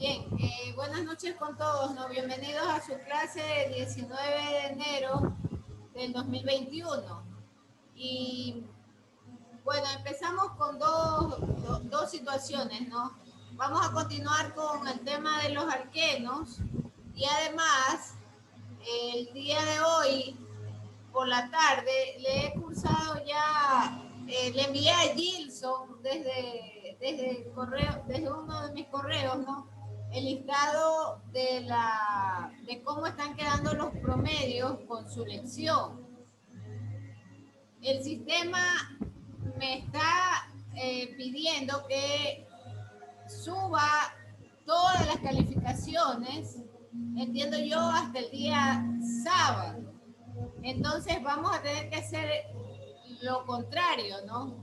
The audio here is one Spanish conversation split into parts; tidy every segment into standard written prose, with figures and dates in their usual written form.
Bien, buenas noches con todos, ¿no? Bienvenidos a su clase del 19 de enero del 2021. Y bueno, empezamos con dos situaciones, ¿no? Vamos a continuar con el tema de los alquenos y además el día de hoy por la tarde le he cursado ya, le envié a Gilson desde el correo, desde uno de mis correos, ¿no? El listado de cómo están quedando los promedios con su lección. El sistema me está pidiendo que suba todas las calificaciones, entiendo yo, hasta el día sábado. Entonces vamos a tener que hacer lo contrario, ¿no?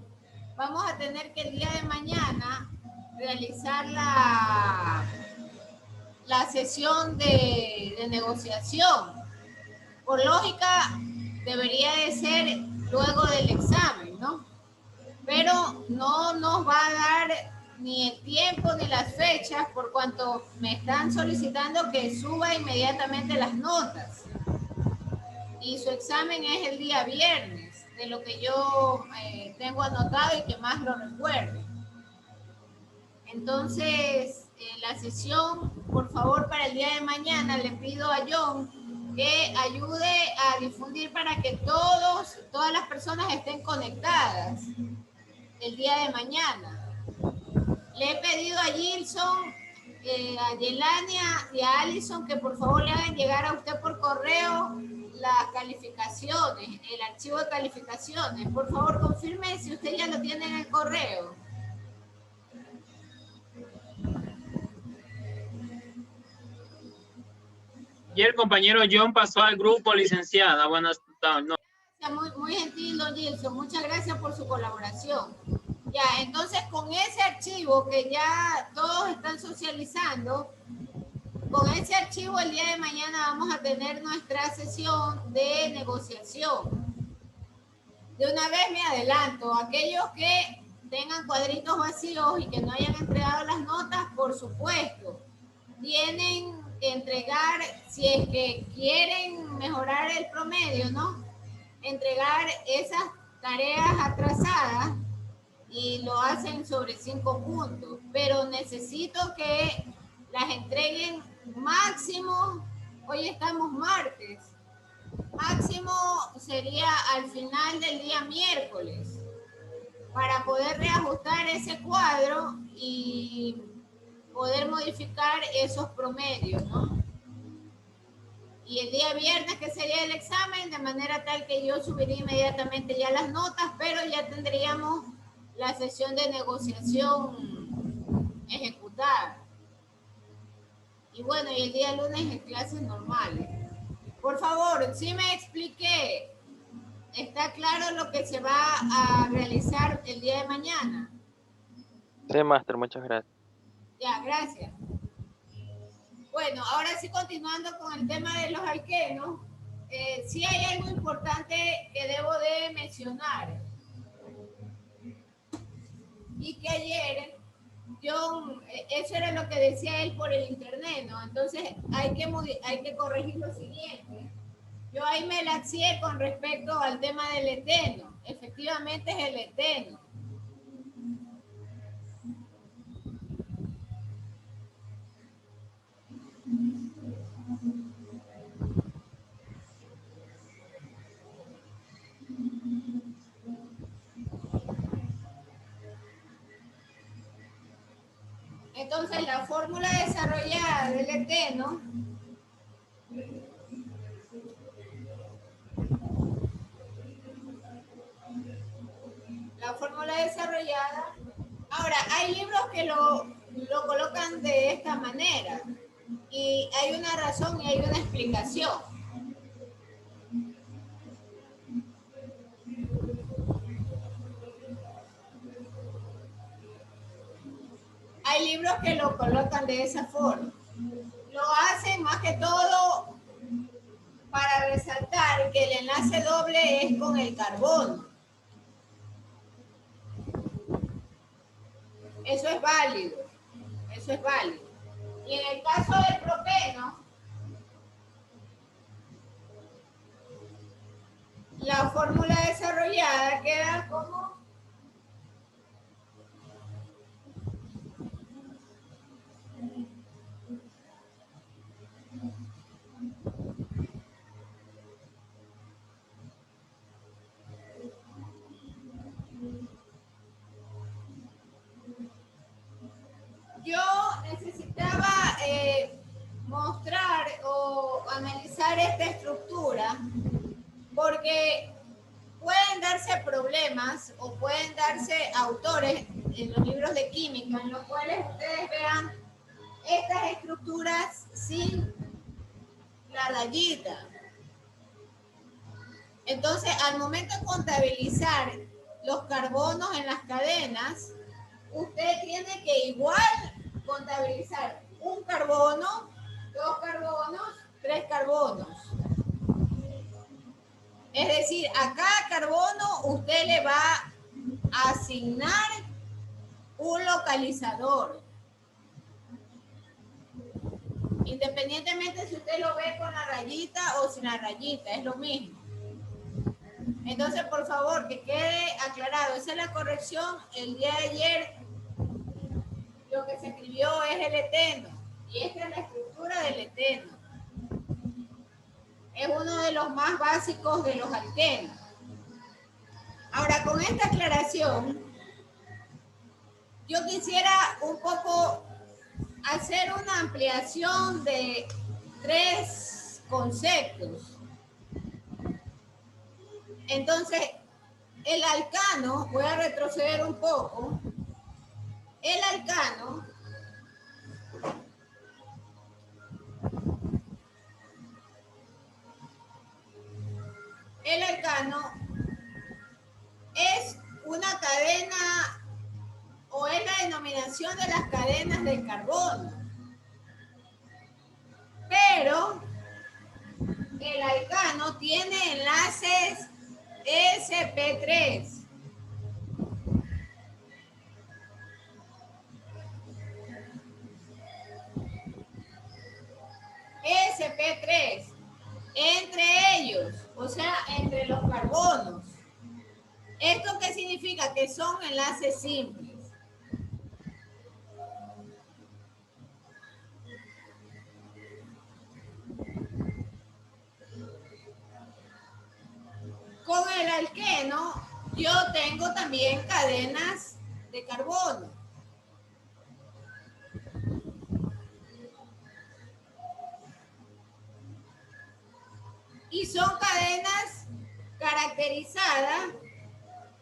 Vamos a tener que el día de mañana realizar la sesión de negociación. Por lógica, debería de ser luego del examen, ¿no? Pero no nos va a dar ni el tiempo ni las fechas por cuanto me están solicitando que suba inmediatamente las notas. Y su examen es el día viernes, de lo que yo tengo anotado y que más lo recuerdo. Entonces, la sesión, por favor, para el día de mañana, le pido a John que ayude a difundir para que todas las personas estén conectadas el día de mañana. Le he pedido a Gilson, a Yelania y a Allison que por favor le hagan llegar a usted por correo las calificaciones, el archivo de calificaciones. Por favor, confirme si usted ya lo tiene en el correo. Y el compañero John pasó al grupo, licenciada. Buenas tardes. Muy, muy gentil, don Gilson. Muchas gracias por su colaboración. Ya, entonces con ese archivo que ya todos están socializando, con ese archivo el día de mañana vamos a tener nuestra sesión de negociación. De una vez me adelanto, aquellos que tengan cuadritos vacíos y que no hayan entregado las notas, por supuesto, tienen que entregar, si es que quieren mejorar el promedio, ¿no? Entregar esas tareas atrasadas y lo hacen sobre 5 puntos, pero necesito que las entreguen máximo, hoy estamos martes, máximo sería al final del día miércoles, para poder reajustar ese cuadro y poder modificar esos promedios, ¿no? Y el día viernes, que sería el examen, de manera tal que yo subiría inmediatamente ya las notas, pero ya tendríamos la sesión de negociación ejecutada. Y bueno, y el día lunes en clases normales. Por favor, sí me expliqué. ¿Está claro lo que se va a realizar el día de mañana? Sí, máster, muchas gracias. Ya, gracias. Bueno, ahora sí, continuando con el tema de los alquenos, sí hay algo importante que debo de mencionar. Y que ayer, eso era lo que decía él por el internet, ¿no? Entonces hay que corregir lo siguiente. Yo ahí me laxié con respecto al tema del eteno. Efectivamente es el eteno. Entonces la fórmula desarrollada del eteno ahora hay libros que lo colocan de esta manera y hay una razón y hay una explicación. Hay libros que lo colocan de esa forma. Lo hacen más que todo para resaltar que el enlace doble es con el carbono. Eso es válido. Eso es válido. Y en el caso del propeno, la fórmula desarrollada queda como yo necesitaba mostrar o analizar esta estructura porque pueden darse problemas o pueden darse autores en los libros de química en los cuales ustedes vean estas estructuras sin la rayita. Entonces, al momento de contabilizar los carbonos en las cadenas, usted tiene que igual contabilizar un carbono, 2 carbonos, 3 carbonos. Es decir, a cada carbono usted le va a asignar un localizador. Independientemente si usted lo ve con la rayita o sin la rayita, es lo mismo. Entonces, por favor, que quede aclarado. Esa es la corrección. El día de ayer lo que se escribió es el eteno. Y esta es la estructura del eteno. Es uno de los más básicos de los alquenos. Ahora, con esta aclaración, yo quisiera un poco hacer una ampliación de 3 conceptos. Entonces, el alcano, voy a retroceder un poco, el alcano es una cadena o es la denominación de las cadenas de carbono. Pero el alcano tiene enlaces sp3. sp3 entre ellos, o sea, entre los carbonos. ¿Esto qué significa? Que son enlaces simples. Con el alqueno, yo tengo también cadenas de carbono. Y son cadenas caracterizadas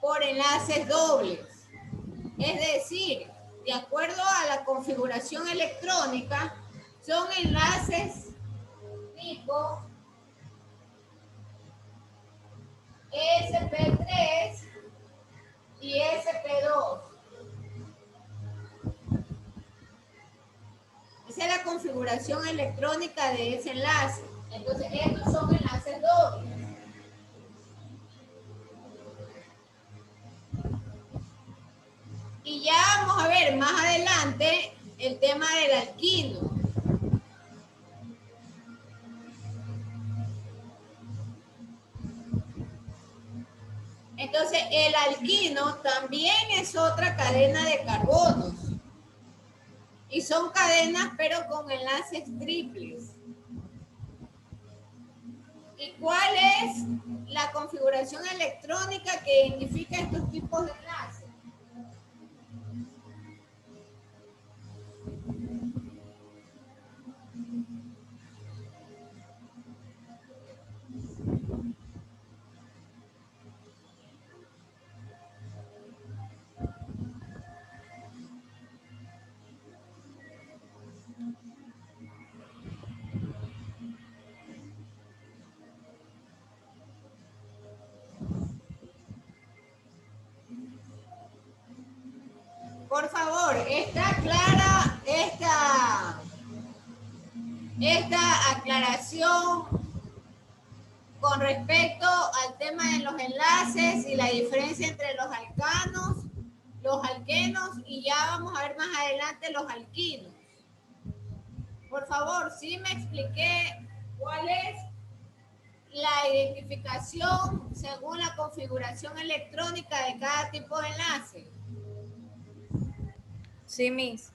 por enlaces dobles. Es decir, de acuerdo a la configuración electrónica, son enlaces tipo sp3 y sp2. Esa es la configuración electrónica de ese enlace. Entonces, estos son enlaces dobles. Y ya vamos a ver más adelante el tema del alquino. Entonces, el alquino también es otra cadena de carbonos. Y son cadenas, pero con enlaces triples. ¿Y cuál es la configuración electrónica que identifica estos tipos de enlaces? Por favor, ¿está clara esta aclaración con respecto al tema de los enlaces y la diferencia entre los alcanos, los alquenos y ya vamos a ver más adelante los alquinos? por favor, sí me expliqué cuál es la identificación según la configuración electrónica de cada tipo de enlace. Sí, Miss.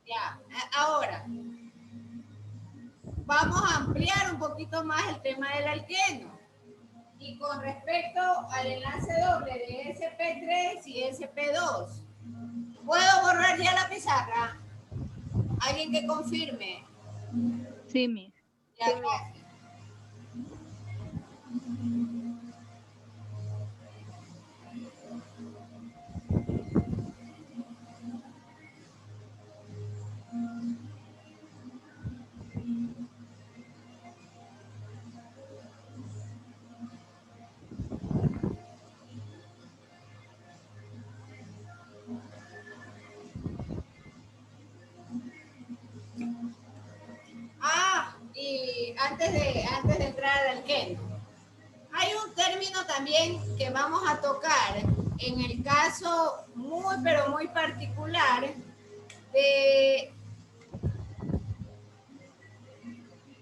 Ya, ahora vamos a ampliar un poquito más el tema del alqueno. Y con respecto al enlace doble de SP3 y SP2, ¿puedo borrar ya la pizarra? ¿Alguien que confirme? Sí, Miss. Ya, gracias. Y antes de entrar al alqueno, hay un término también que vamos a tocar en el caso muy, pero muy particular de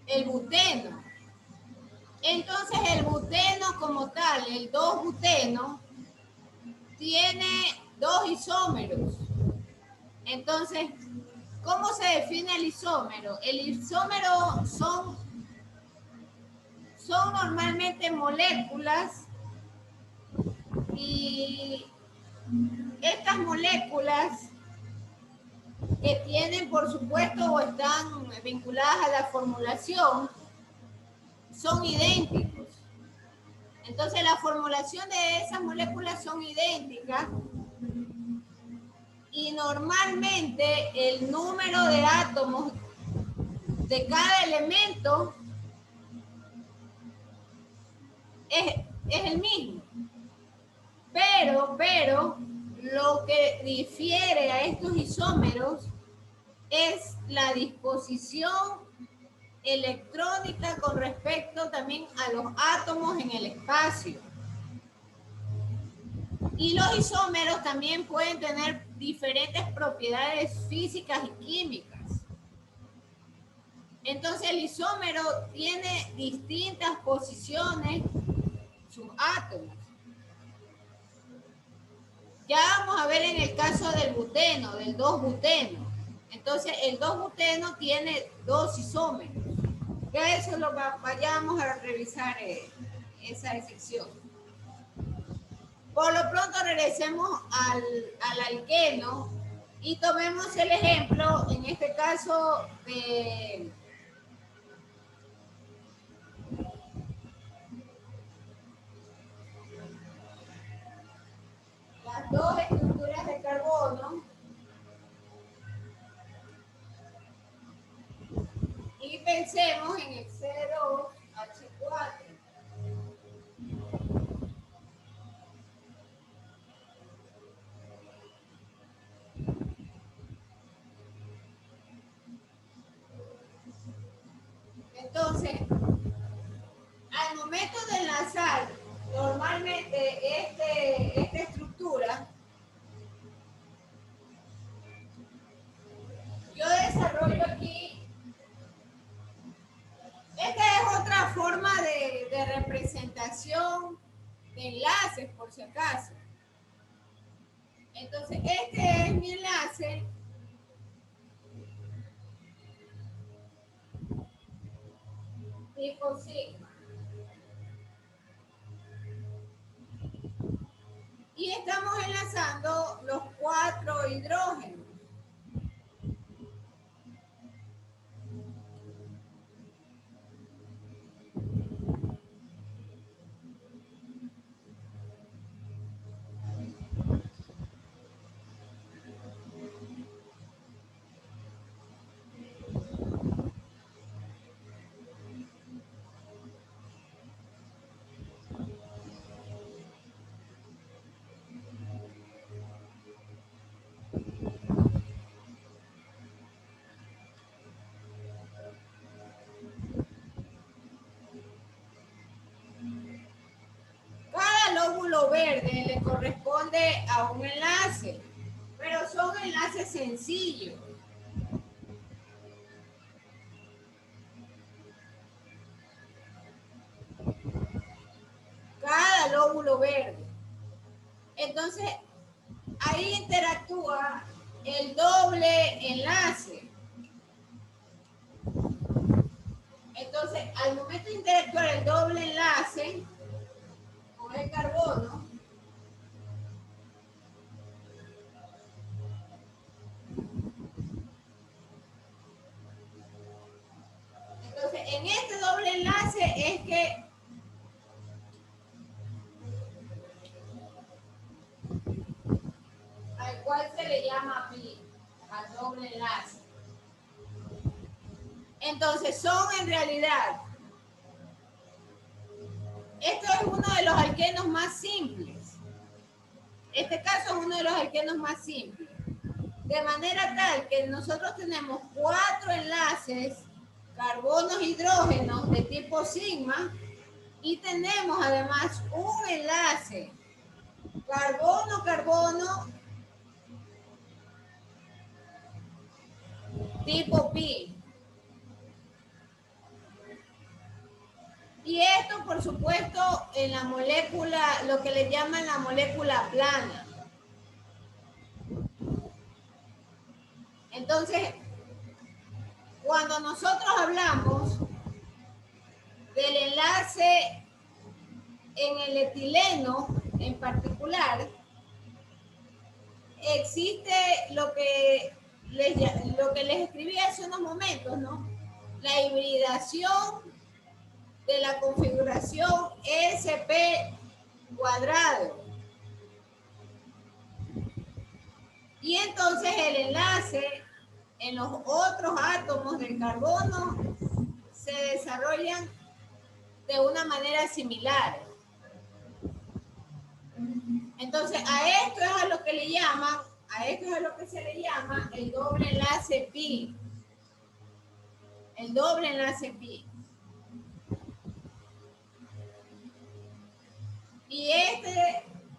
el buteno. Entonces, el buteno como tal, el 2-buteno, tiene dos isómeros. Entonces, ¿cómo se define el isómero? El isómero son normalmente moléculas y estas moléculas que tienen, por supuesto, o están vinculadas a la formulación, son idénticos. Entonces, la formulación de esas moléculas son idénticas y normalmente el número de átomos de cada elemento es el mismo. Pero lo que difiere a estos isómeros es la disposición electrónica con respecto también a los átomos en el espacio. Y los isómeros también pueden tener diferentes propiedades físicas y químicas. Entonces el isómero tiene distintas posiciones, sus átomos. Ya vamos a ver en el caso del buteno, del 2-buteno. Entonces el 2-buteno tiene dos isómeros. Ya eso lo vayamos a revisar esa sección. Por lo pronto regresemos al alqueno y tomemos el ejemplo, en este caso, de las dos estructuras de carbono y pensemos en el C2H4. Entonces, al momento de enlazar normalmente esta estructura, yo desarrollo aquí, esta es otra forma de representación de enlaces, por si acaso. Entonces, este es mi enlace. Tipo sigma. Y estamos enlazando los 4 hidrógenos. Lóbulo verde le corresponde a un enlace, pero son enlaces sencillos. lóbulo verde. Entonces, ahí interactúa el doble enlace. Entonces, al momento de interactuar el doble enlace con el carbono, entonces en este doble enlace es que al cual se le llama pi, al doble enlace. Entonces son en realidad, esto es uno de los alquenos más simples. Este caso es uno de los alquenos más simples. De manera tal que nosotros tenemos 4 enlaces, carbonos, hidrógenos de tipo sigma, y tenemos además un enlace, carbono-carbono, tipo pi. Y esto, por supuesto, en la molécula, lo que le llaman la molécula plana. Entonces, cuando nosotros hablamos del enlace en el etileno en particular, existe lo que les escribí hace unos momentos, ¿no? La hibridación de la configuración sp cuadrado. Y entonces el enlace en los otros átomos del carbono se desarrollan de una manera similar. Entonces a esto es a lo que le llaman, a esto es a lo que se le llama el doble enlace pi. El doble enlace pi. Y esta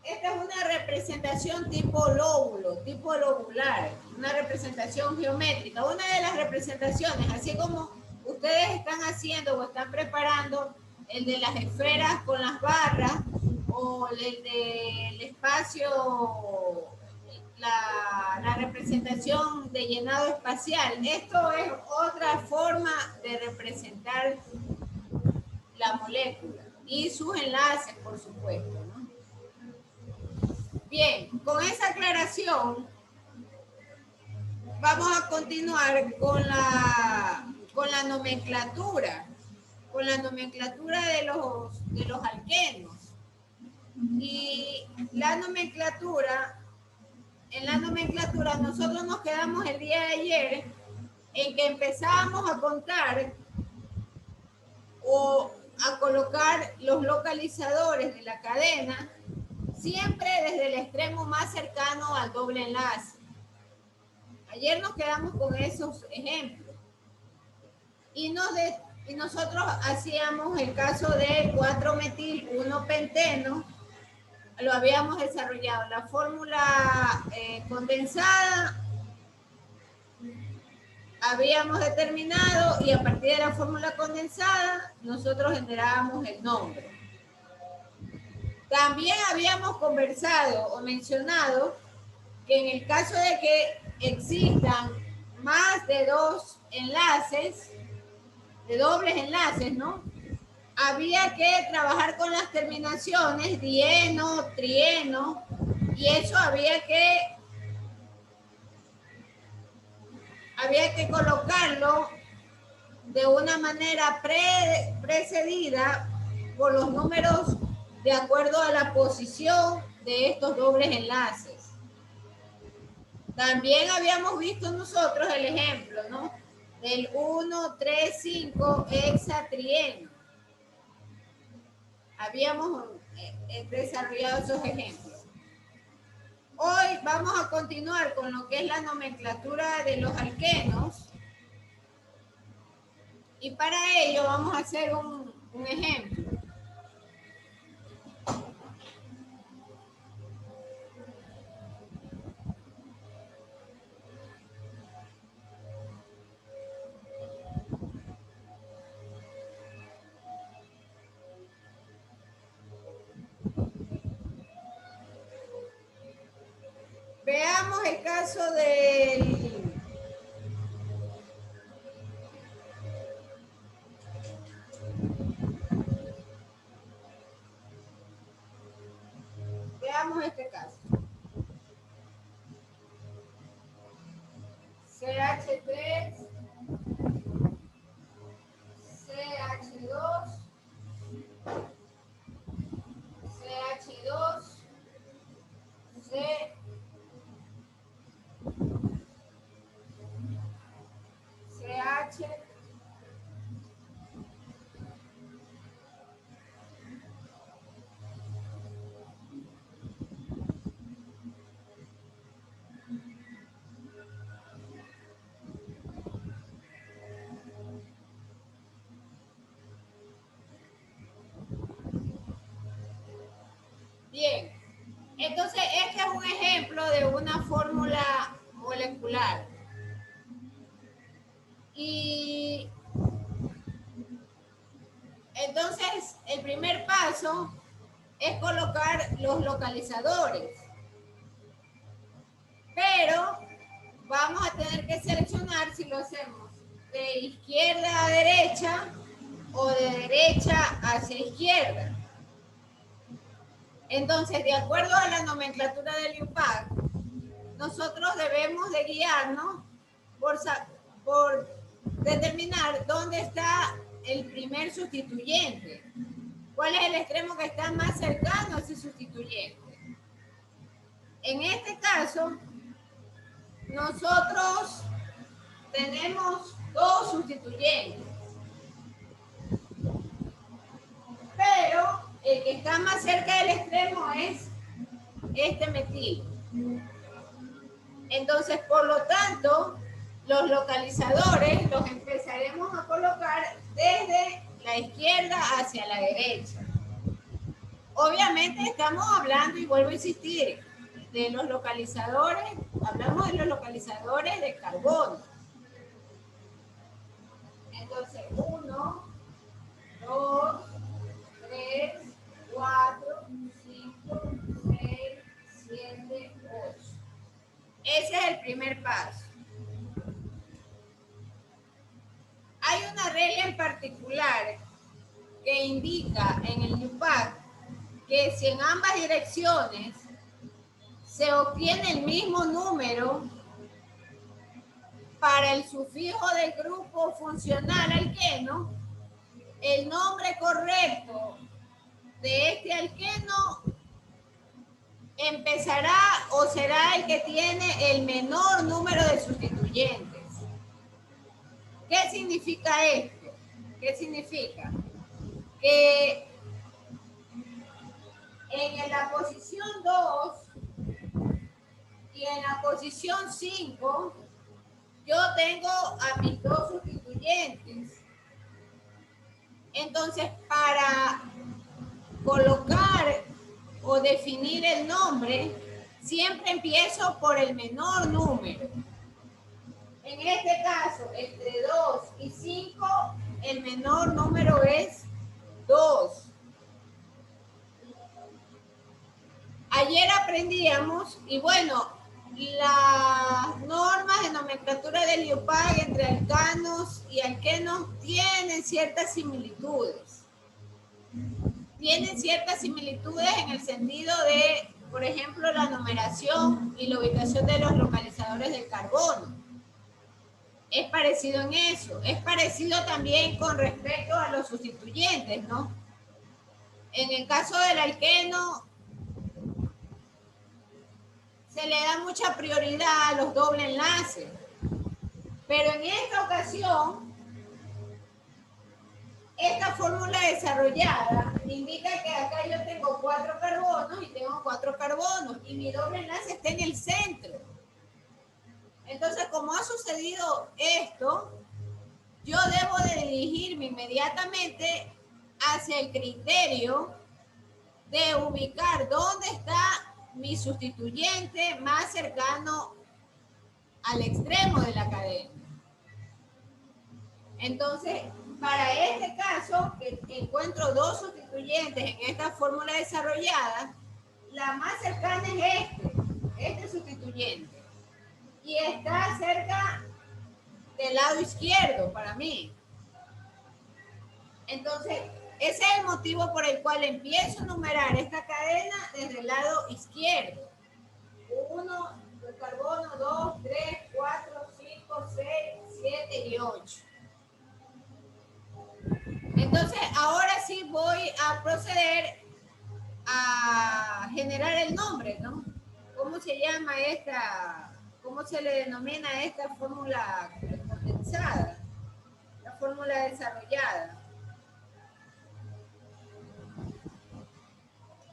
es una representación tipo lóbulo, tipo lobular, una representación geométrica, una de las representaciones, así como ustedes están haciendo o están preparando el de las esferas con las barras o el del espacio, la representación de llenado espacial. Esto es otra forma de representar la molécula y sus enlaces, por supuesto, ¿no? Bien, con esa aclaración vamos a continuar con la nomenclatura, de los alquenos. Y la nomenclatura, en la nomenclatura nosotros nos quedamos el día de ayer en que empezábamos a contar o a colocar los localizadores de la cadena siempre desde el extremo más cercano al doble enlace. Ayer nos quedamos con esos ejemplos y nosotros hacíamos el caso de 4-metil 1-penteno, lo habíamos desarrollado, la fórmula condensada habíamos determinado y a partir de la fórmula condensada nosotros generábamos el nombre. También habíamos conversado o mencionado que en el caso de que existan más de 2 enlaces, de dobles enlaces, ¿no? Había que trabajar con las terminaciones dieno, trieno, y eso había que colocarlo de una manera precedida por los números de acuerdo a la posición de estos dobles enlaces. También habíamos visto nosotros el ejemplo, ¿no? Del 1,3,5 hexatrieno. Habíamos desarrollado esos ejemplos. Hoy vamos a continuar con lo que es la nomenclatura de los alquenos. Y para ello vamos a hacer un ejemplo. Veamos el caso del... Veamos este caso. CH3, CH2, CH2, CH, bien, entonces este es un ejemplo de una fórmula molecular. Y entonces el primer paso es colocar los localizadores. Pero vamos a tener que seleccionar si lo hacemos de izquierda a derecha o de derecha hacia izquierda. Entonces, de acuerdo a la nomenclatura del IUPAC, nosotros debemos de guiarnos por determinar dónde está el primer sustituyente. ¿Cuál es el extremo que está más cercano a ese sustituyente? En este caso, nosotros tenemos dos sustituyentes, pero el que está más cerca del extremo es este metilo. Entonces, por lo tanto, los localizadores los empezaremos a colocar desde la izquierda hacia la derecha. Obviamente estamos hablando, y vuelvo a insistir, de los localizadores, hablamos de los localizadores de carbono. Entonces, 1, 2, 3, 4, 5, 6, 7, 8. Ese es el primer paso. Hay una regla en particular que indica en el IUPAC que si en ambas direcciones se obtiene el mismo número para el sufijo del grupo funcional alqueno, el nombre correcto de este alqueno empezará o será el que tiene el menor número de sustituyentes. ¿Qué significa esto? ¿Qué significa? Que en la posición 2 y en la posición 5 yo tengo a mis dos sustituyentes. Entonces, para colocar o definir el nombre, siempre empiezo por el menor número. En este caso, entre 2 y 5, el menor número es 2. Ayer aprendíamos, y bueno, las normas de nomenclatura del IUPAC entre alcanos y alquenos tienen ciertas similitudes. Tienen ciertas similitudes en el sentido de, por ejemplo, la numeración y la ubicación de los localizadores del carbono. Es parecido en eso. Es parecido también con respecto a los sustituyentes, ¿no? En el caso del alqueno, se le da mucha prioridad a los doble enlaces. Pero en esta ocasión, esta fórmula desarrollada indica que acá yo tengo 4 carbonos y tengo 4 carbonos y mi doble enlace está en el centro. Entonces, como ha sucedido esto, yo debo de dirigirme inmediatamente hacia el criterio de ubicar dónde está mi sustituyente más cercano al extremo de la cadena. Entonces, para este caso, que encuentro dos sustituyentes en esta fórmula desarrollada, la más cercana es este sustituyente. sustituyente. Y está cerca del lado izquierdo para mí. Entonces, ese es el motivo por el cual empiezo a numerar esta cadena desde el lado izquierdo. 1, el carbono, 2, 3, 4, 5, 6, 7 y 8. Entonces, ahora sí voy a proceder a generar el nombre, ¿no? ¿Cómo se llama esta? ¿Cómo se le denomina esta fórmula condensada? La fórmula desarrollada.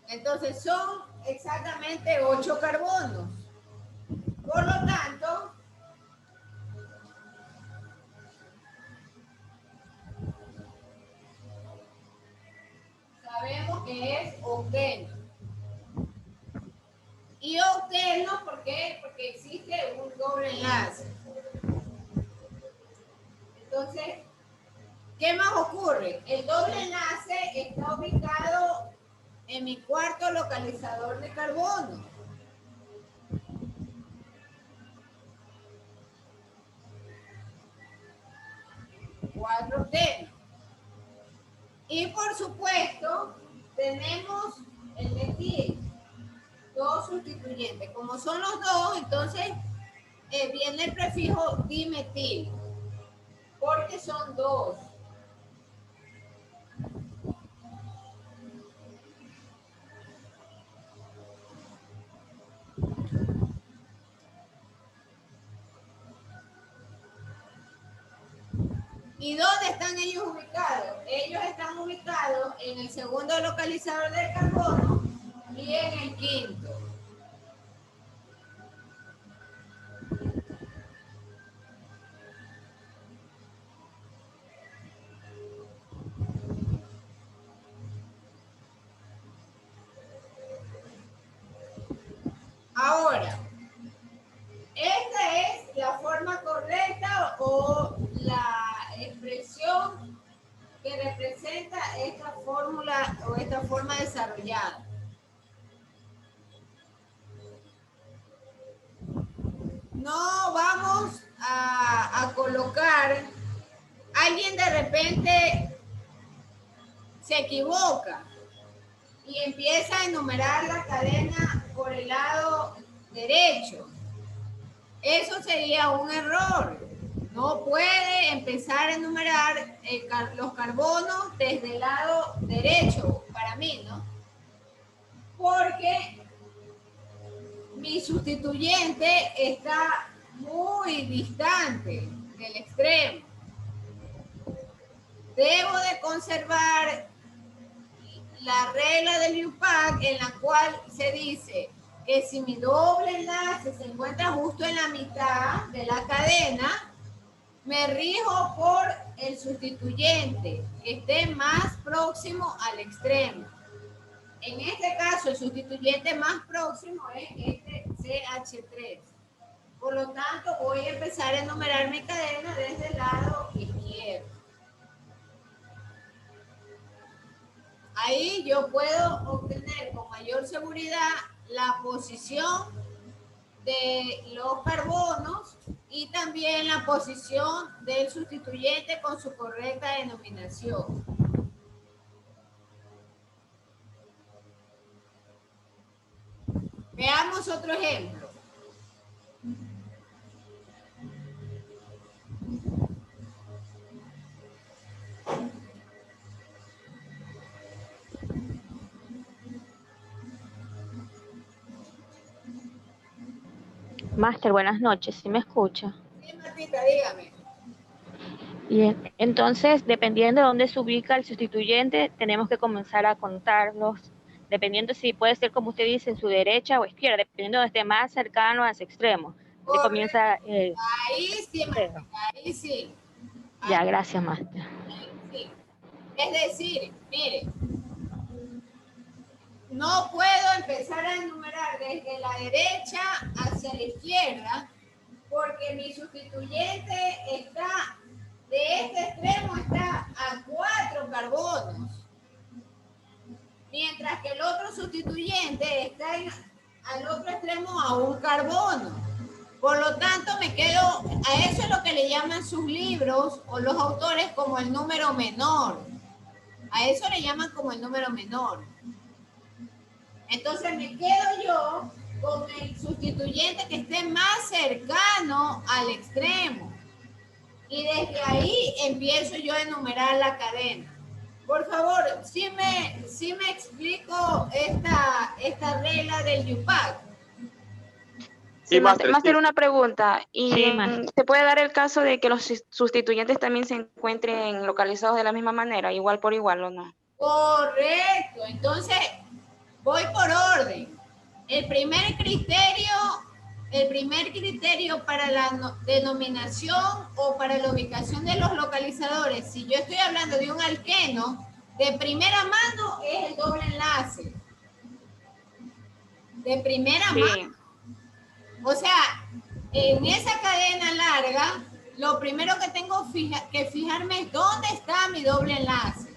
Entonces son exactamente 8 carbonos. Por lo tanto, sabemos que es octeno. Y octeno, ¿por qué? Porque existe un doble enlace. Entonces, ¿qué más ocurre? El doble enlace está ubicado en mi cuarto localizador de carbono. Cuatro octenos. Y por supuesto, tenemos el metil, dos sustituyentes. Como son los dos, entonces viene el prefijo dimetil, porque son dos. ¿Y dónde están ellos ubicados? Ellos están ubicados en el segundo localizador del carbono y en el quinto. Ahora, esta es la forma correcta o la expresión que representa esta fórmula o esta forma desarrollada. No vamos a colocar, alguien de repente se equivoca y empieza a enumerar la cadena por el lado derecho. Eso sería un error. No puede empezar a enumerar los carbonos desde el lado derecho, para mí, ¿no? Porque mi sustituyente está muy distante del extremo. Debo de conservar la regla del UPAC en la cual se dice que si mi doble enlace se encuentra justo en la mitad de la cadena, me rijo por el sustituyente que esté más próximo al extremo. En este caso, el sustituyente más próximo es este CH3. Por lo tanto, voy a empezar a enumerar mi cadena desde el lado izquierdo. Ahí yo puedo obtener con mayor seguridad la posición de los carbonos y también la posición del sustituyente con su correcta denominación. Veamos otro ejemplo. Máster, buenas noches, ¿sí me escucha? Sí, Martita, dígame. Bien, entonces, dependiendo de dónde se ubica el sustituyente, tenemos que comenzar a contarlos, dependiendo si puede ser, como usted dice, en su derecha o izquierda, dependiendo de esté más cercano a ese extremo. Se comienza... ahí sí, Martita, ahí sí. Ya, gracias, Máster. Ahí sí. Es decir, mire, no puedo empezar a enumerar desde la derecha hacia la izquierda porque mi sustituyente está de este extremo, está a 4 carbonos, mientras que el otro sustituyente está al otro extremo a un carbono. Por lo tanto, me quedo, a eso es lo que le llaman sus libros o los autores como el número menor. A eso le llaman como el número menor. Entonces me quedo yo con el sustituyente que esté más cercano al extremo. Y desde ahí empiezo yo a enumerar la cadena. Por favor, sí me explico esta regla del YUPAC. Sí, Master, Máster, sí. una pregunta. ¿Y Sí, Master. se puede dar el caso de que los sustituyentes también se encuentren localizados de la misma manera, igual por igual o no? Correcto. Entonces, voy por orden. El primer criterio para la denominación o para la ubicación de los localizadores, si yo estoy hablando de un alqueno, de primera mano es el doble enlace. De primera mano. O sea, en esa cadena larga, lo primero que tengo que fijarme es dónde está mi doble enlace.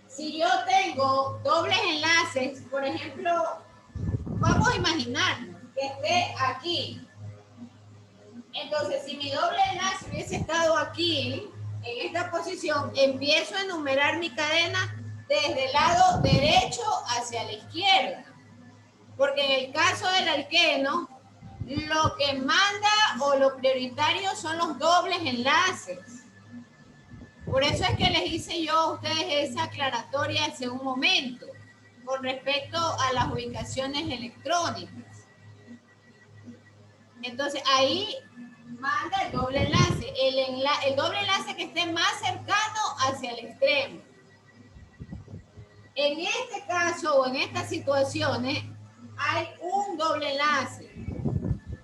Si yo tengo dobles enlaces, por ejemplo, vamos a imaginar que esté aquí. Entonces, si mi doble enlace hubiese estado aquí, en esta posición, empiezo a enumerar mi cadena desde el lado derecho hacia la izquierda. Porque en el caso del alqueno, lo que manda o lo prioritario son los dobles enlaces. Por eso es que les hice yo a ustedes esa aclaratoria hace un momento con respecto a las ubicaciones electrónicas. Entonces ahí manda el doble enlace, el doble enlace que esté más cercano hacia el extremo. En este caso o en estas situaciones hay un doble enlace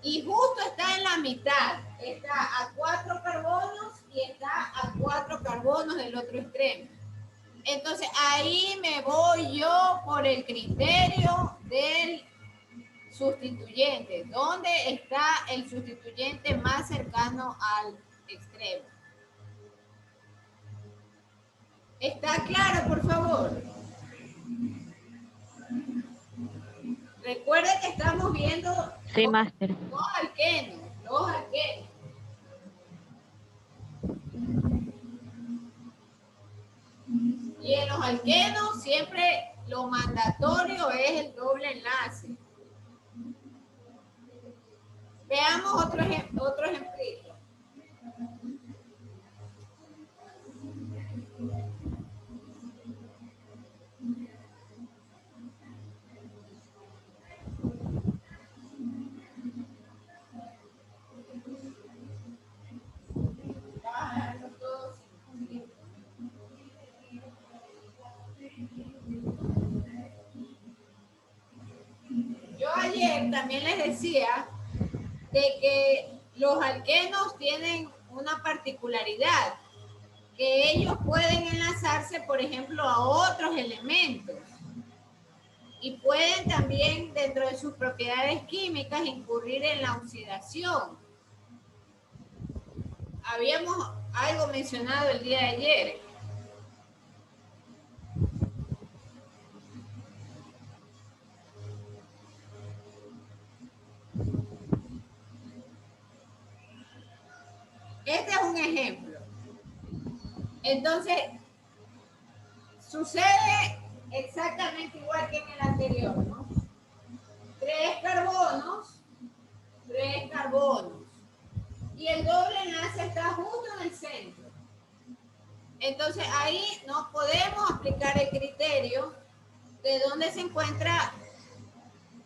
y justo está en la mitad, está a 4 carbonos y está a 4 carbonos del otro extremo. Entonces ahí me voy yo por el criterio del sustituyente. ¿Dónde está el sustituyente más cercano al extremo? ¿Está claro, por favor? Recuerden que estamos viendo Sí, Master. dos alquenos. Y en los alquenos siempre lo mandatorio es el doble enlace. Veamos otro ejemplito. Yo ayer también les decía de que los alquenos tienen una particularidad, que ellos pueden enlazarse, por ejemplo, a otros elementos y pueden también, dentro de sus propiedades químicas, incurrir en la oxidación. Habíamos algo mencionado el día de ayer. Este es un ejemplo. Entonces, sucede exactamente igual que en el anterior, ¿no? 3 carbonos. Y el doble enlace está justo en el centro. Entonces, ahí no podemos aplicar el criterio de dónde se encuentra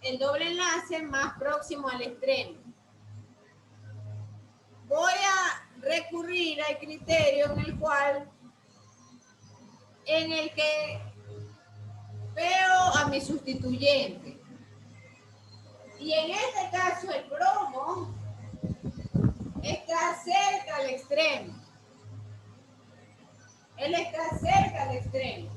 el doble enlace más próximo al extremo. Voy a recurrir al criterio en el que veo a mi sustituyente. Y en este caso el bromo está cerca al extremo. Él está cerca al extremo.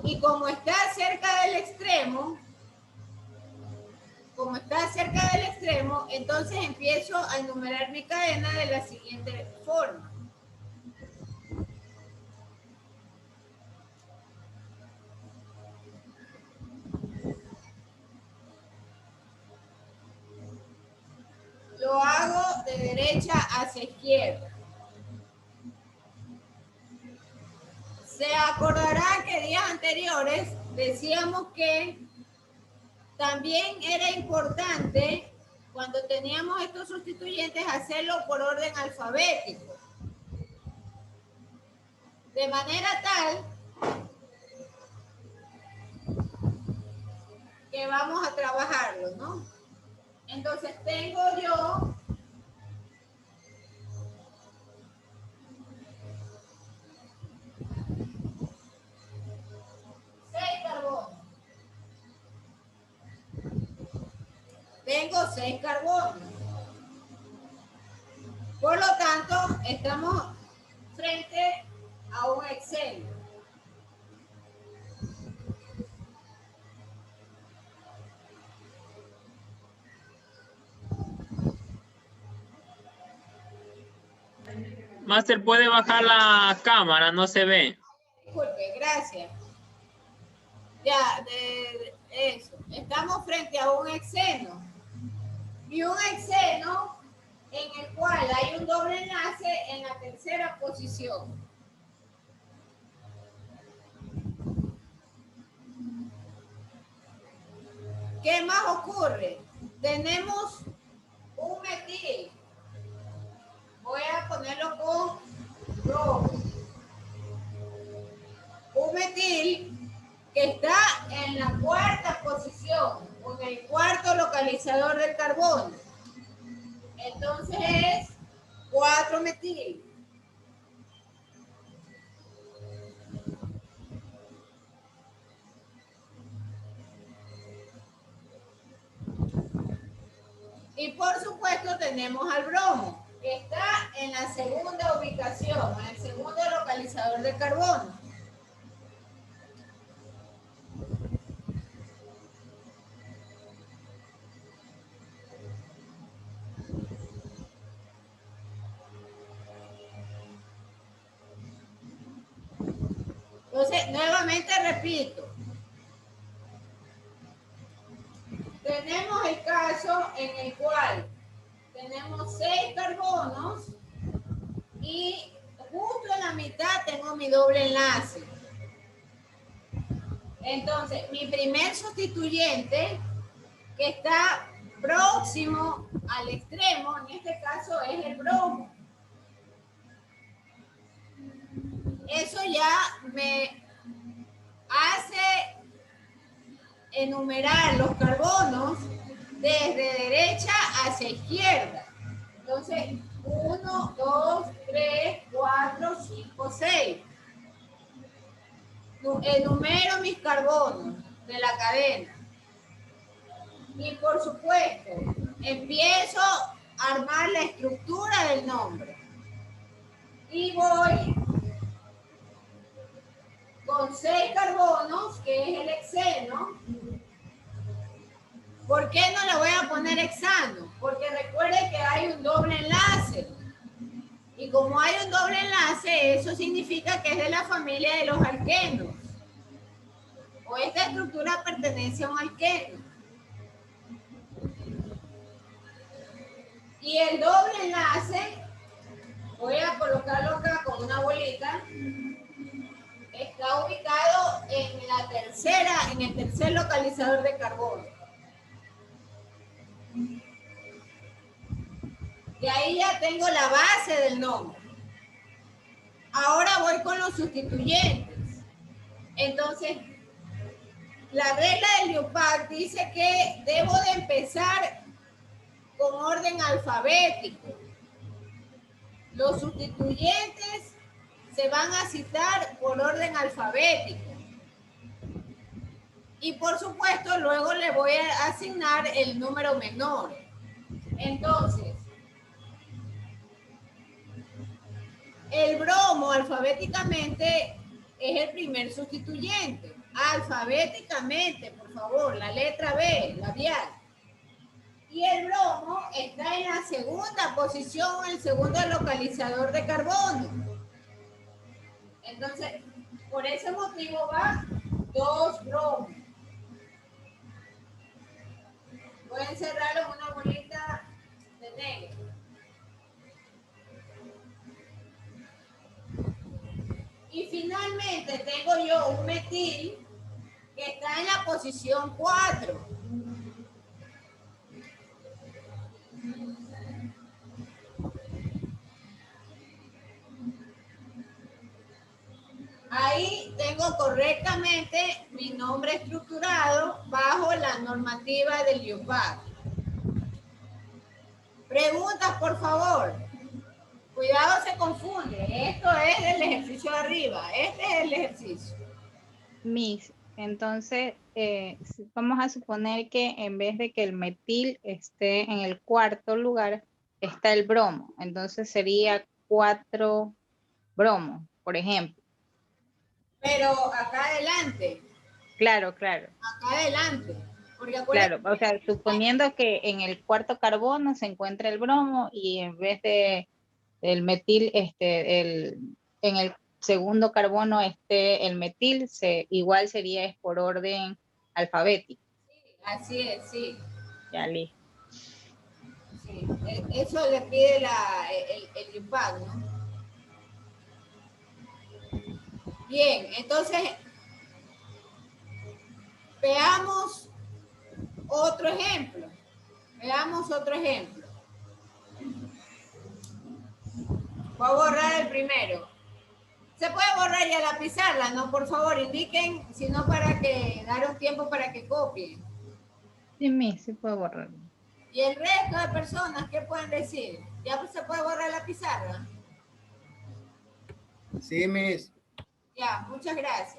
Y como está cerca del extremo, entonces empiezo a enumerar mi cadena de la siguiente forma. derecha hacia izquierda. Se acordará que días anteriores decíamos que también era importante, cuando teníamos estos sustituyentes, hacerlo por orden alfabético. De manera tal que vamos a trabajarlo, ¿no? Entonces tengo yo tengo 6 carbonos. Por lo tanto, estamos frente a un hexeno. Máster, ¿puede bajar la cámara? No se ve. Disculpe, gracias. Ya, eso. Estamos frente a un hexeno. Y un hexeno en el cual hay un doble enlace en la tercera posición. ¿Qué más ocurre? Tenemos un metil. Voy a ponerlo con rojo. Un metil que está en la cuarta posición, con el cuarto localizador del carbono. Entonces es 4-metil. Y por supuesto tenemos al bromo, que está en la segunda ubicación, en el segundo localizador de carbono. Entonces, nuevamente repito, tenemos el caso en el cual tenemos 6 carbonos y justo en la mitad tengo mi doble enlace. Entonces, mi primer sustituyente que está próximo al extremo, en este caso es el bromo. Eso ya me hace enumerar los carbonos desde derecha hacia izquierda. Entonces, 1, 2, 3, 4, 5, 6. Enumero mis carbonos de la cadena. Y por supuesto, empiezo a armar la estructura del nombre. Y voy con 6 carbonos, que es el hexeno. ¿Por qué no le voy a poner hexano? Porque recuerde que hay un doble enlace. Y como hay un doble enlace, eso significa que es de la familia de los alquenos. O esta estructura pertenece a un alqueno. Y el doble enlace, voy a colocarlo acá con una bolita, está ubicado en la tercera, en el tercer localizador de carbono. Y ahí ya tengo la base del nombre. Ahora voy con los sustituyentes. Entonces, la regla del IUPAC dice que debo de empezar con orden alfabético. Los sustituyentes se van a citar por orden alfabético. Y por supuesto, luego le voy a asignar el número menor. Entonces, el bromo alfabéticamente es el primer sustituyente. Alfabéticamente, por favor, la letra B, labial. Y el bromo está en la segunda posición, el segundo localizador de carbono. Entonces, por ese motivo va 2 bromos. Voy a encerrarlo en una bolita de negro. yo un metil que está en la posición 4. Ahí tengo correctamente mi nombre estructurado bajo la normativa del IUPAC. Preguntas, por favor. Cuidado, se confunde. Esto es el ejercicio de arriba. Este es el ejercicio. Miss, entonces vamos a suponer que en vez de que el metil esté en el cuarto lugar, está el bromo. Entonces sería 4 bromos, por ejemplo. Pero acá adelante. Claro. Acá adelante. Porque Claro, o sea, suponiendo que en el cuarto carbono se encuentra el bromo y en vez de el metil, en el segundo carbono el metil, igual sería por orden alfabético. Así es, sí. Ya listo. Sí. Eso le pide el IUPAC, ¿no? Bien, entonces veamos otro ejemplo. Voy a borrar el primero. Se puede borrar ya la pizarra, ¿no? Por favor, indiquen, si no, para que daros tiempo para que copien. Sí, Miss, se puede borrar. Y el resto de personas, ¿qué pueden decir? ¿Ya se puede borrar la pizarra? Sí, Miss. Ya, muchas gracias.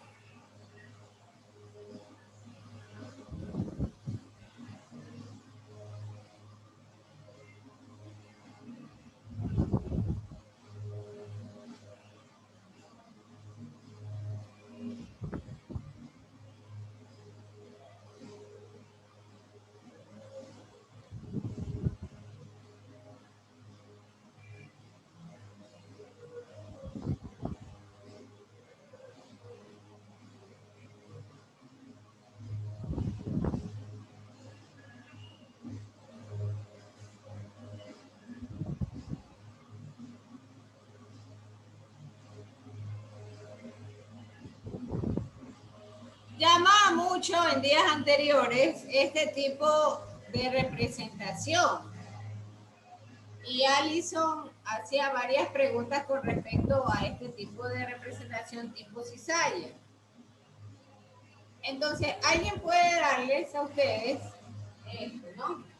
Llamaba mucho en días anteriores este tipo de representación. Y Alison hacía varias preguntas con respecto a este tipo de representación tipo cizalla. Entonces, alguien puede darles a ustedes esto, ¿no?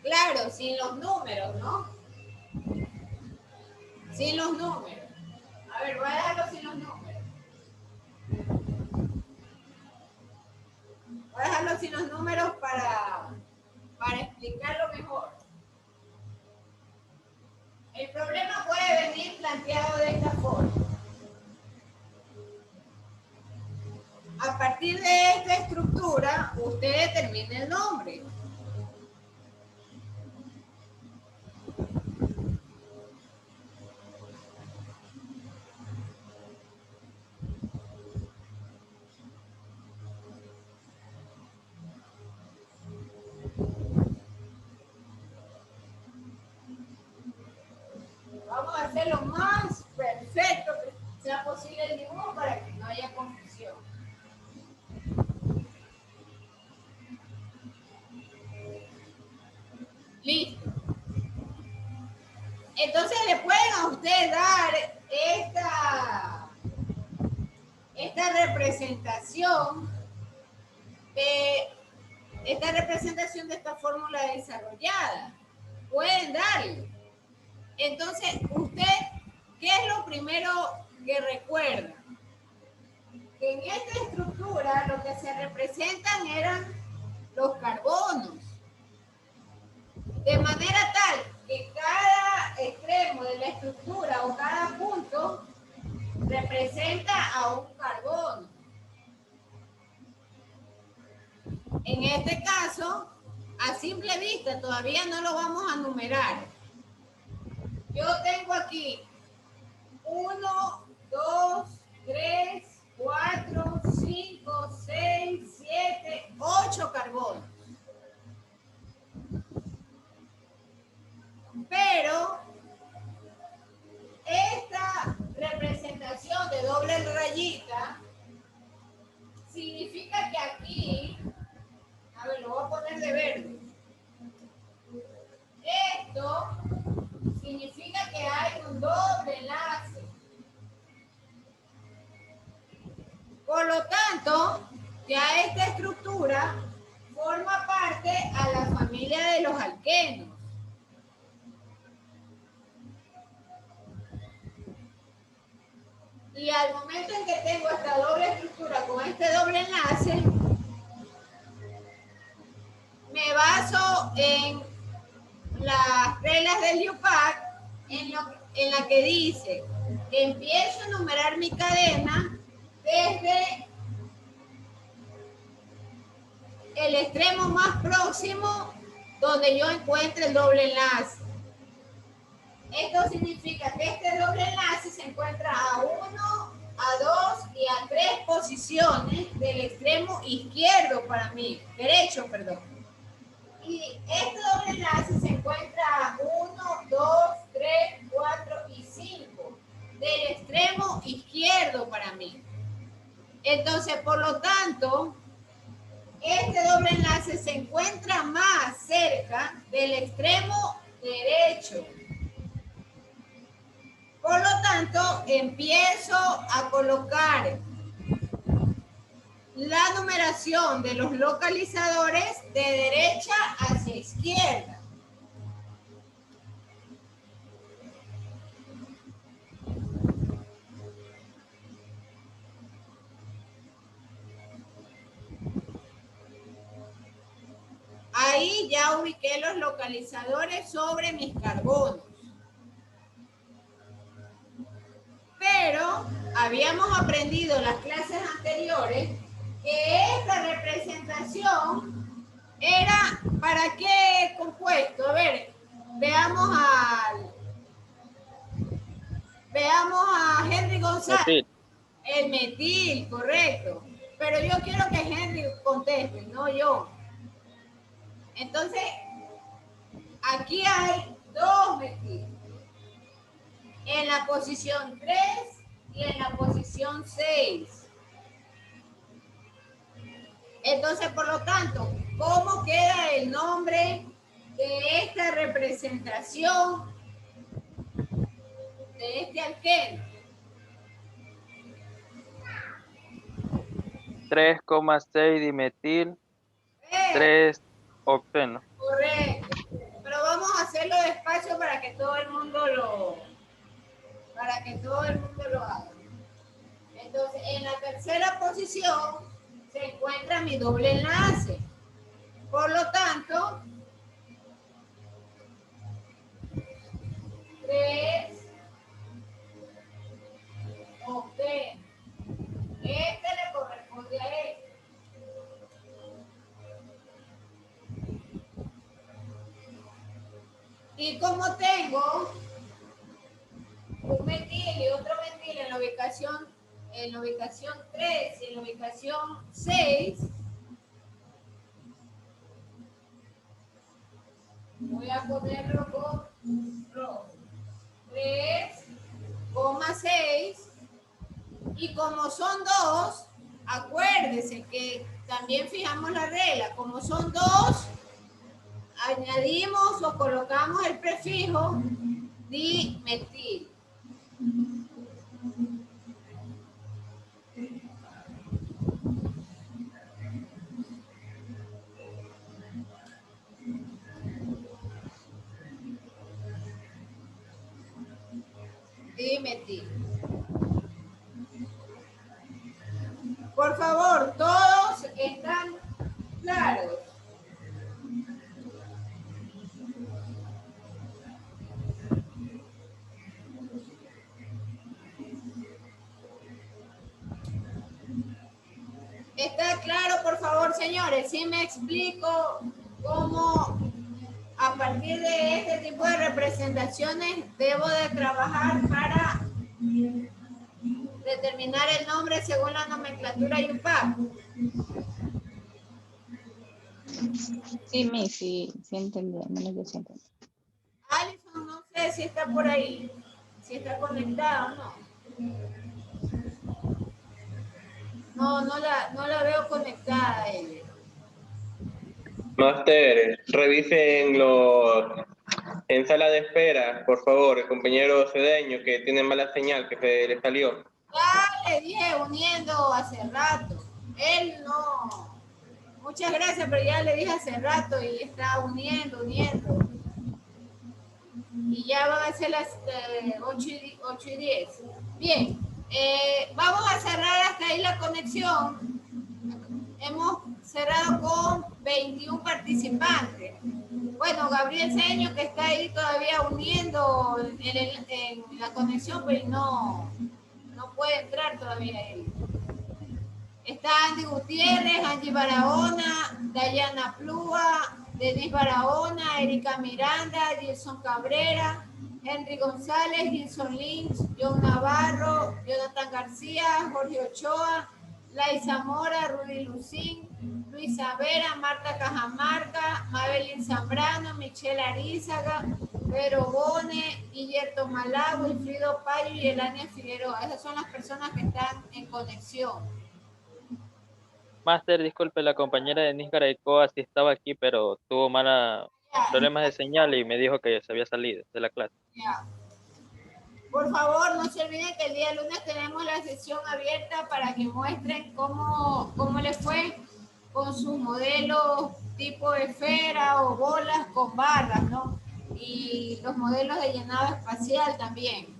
Claro, sin los números, ¿no? Sin los números. A ver, voy a dejarlo sin los números. Voy a dejarlo sin los números para explicarlo mejor. El problema puede venir planteado de esta forma. A partir de esta estructura, usted determina el nombre. Vamos a hacer lo más perfecto que sea posible el dibujo para que no haya confusión. Listo. Entonces le pueden a usted dar esta representación de esta fórmula desarrollada. Pueden darle. Entonces, usted, ¿qué es lo primero que recuerda? Que en esta estructura lo que se representan eran los carbonos. De manera tal que cada extremo de la estructura o cada punto representa a un carbono. a simple vista todavía no lo vamos a numerar. Yo tengo aquí 1, 2, 3, 4, 5, 6, 7, 8 carbonos. Pero esta representación de doble rayita significa que aquí, a ver, lo voy a poner de verde. Esto significa que hay un doble enlace. Por lo tanto, ya esta estructura forma parte a la familia de los alquenos. Y al momento en que tengo esta doble estructura con este doble enlace, me baso en las reglas del LIUPAC, en la que dice que empiezo a numerar mi cadena desde el extremo más próximo donde yo encuentre el doble enlace. Esto significa que este doble enlace se encuentra a 1, a 2 y a 3 posiciones del extremo izquierdo para mí, derecho, perdón. Y este doble enlace se encuentra a 1, 2, 3, 4 y 5 del extremo izquierdo para mí. Entonces, por lo tanto, este doble enlace se encuentra más cerca del extremo derecho. Por lo tanto, empiezo a colocar la numeración de los localizadores de derecha hacia izquierda. Ahí ya ubiqué los localizadores sobre mis carbonos. Pero habíamos aprendido en las clases anteriores que esta representación era ¿para qué compuesto? A ver, veamos a Henry González. Metil. El metil, correcto. Pero yo quiero que Henry conteste, no yo. Entonces, aquí hay 2 metiles. En la posición 3 y en la posición 6. Entonces, por lo tanto, ¿cómo queda el nombre de esta representación de este alqueno? 3,6 dimetil, 3 octeno. Correcto. Pero vamos a hacerlo despacio para que todo el mundo lo haga. Entonces, en la tercera posición se encuentra mi doble enlace. Por lo tanto, 3 octeno. Este le corresponde a él. Y como tengo un metil y otro metil en la ubicación 3 y en la ubicación 6, voy a ponerlo con rojo. 3,6, y como son 2, acuérdense que también fijamos la regla, como son 2, añadimos o colocamos el prefijo dimetil. Dimetil. Por favor, todos están claros. ¿Está claro, por favor, señores? ¿Sí me explico cómo partir de este tipo de representaciones debo de trabajar para determinar el nombre según la nomenclatura YUPAC. Sí, entendí, al menos yo sí entendí. Alison, no sé si está por ahí, si está conectada o no. No la veo conectada ella. Master, revisen en sala de espera, por favor, el compañero Cedeño, que tiene mala señal, que se le salió. Ya le dije uniendo hace rato. Él no. Muchas gracias, pero ya le dije hace rato y está uniendo. Y ya van a ser las 8:10. Bien, vamos a cerrar hasta ahí la conexión. Hemos cerrado con 21 participantes. Bueno, Gabriel Cedeño, que está ahí todavía uniendo en la conexión, pero no puede entrar todavía él. Está Andy Gutiérrez, Angie Barahona, Dayana Plúa, Denis Barahona, Erika Miranda, Gilson Cabrera, Henry González, Gilson Lynch, John Navarro, Jonathan García, Jorge Ochoa, Lai Zamora, Rudy Lucín, Luisa Vera, Marta Cajamarca, Mabelín Zambrano, Michelle Arizaga, Pedro Bone, Guillerto Malá, Wilfrido Payo y Elania Figueroa. Esas son las personas que están en conexión. Master, disculpe, la compañera de Níscara Icoa sí estaba aquí, pero tuvo problemas de señal y me dijo que se había salido de la clase. Ya. Por favor, no se olviden que el día lunes tenemos la sesión abierta para que muestren cómo les fue con sus modelos tipo esfera o bolas con barras, ¿no? Y los modelos de llenado espacial también.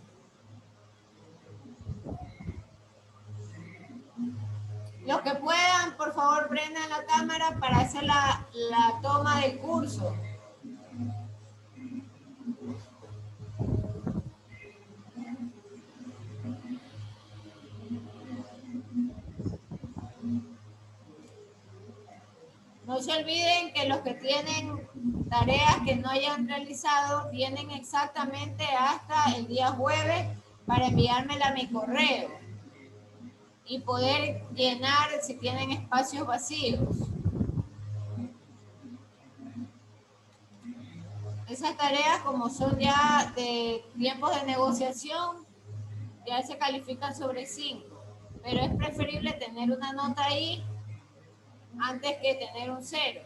Los que puedan, por favor, prendan la cámara para hacer la toma del curso. No se olviden que los que tienen tareas que no hayan realizado tienen exactamente hasta el día jueves para enviármela a mi correo y poder llenar si tienen espacios vacíos. Esas tareas, como son ya de tiempos de negociación, ya se califican sobre 5, pero es preferible tener una nota ahí antes que tener un 0.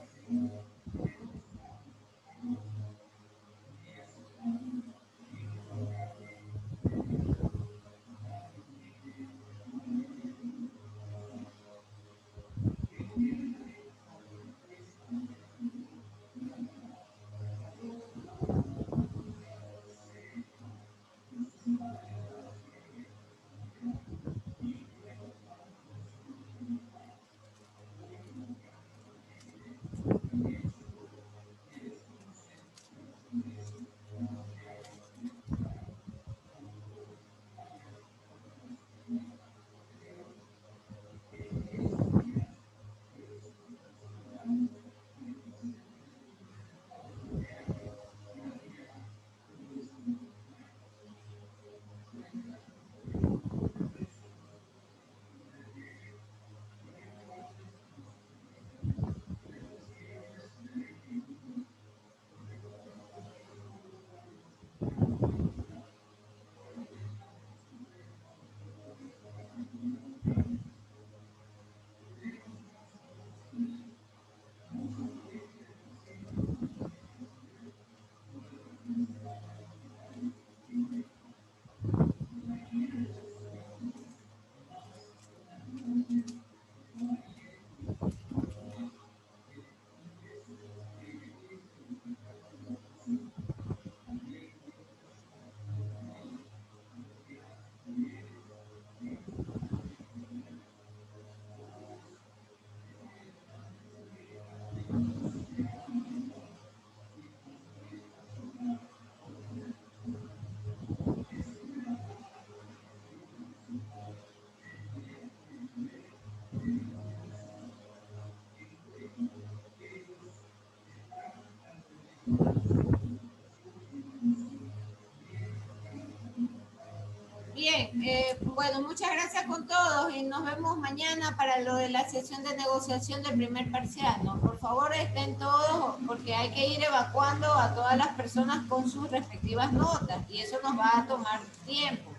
Bueno, muchas gracias con todos y nos vemos mañana para lo de la sesión de negociación del primer parcial, ¿no? Por favor, estén todos porque hay que ir evacuando a todas las personas con sus respectivas notas y eso nos va a tomar tiempo.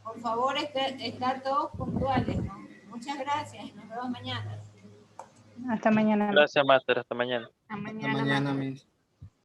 Por favor, estar todos puntuales, ¿no? Muchas gracias y nos vemos mañana. Hasta mañana. Gracias, Master. Hasta mañana. Hasta Hasta mañana, Master. Miss.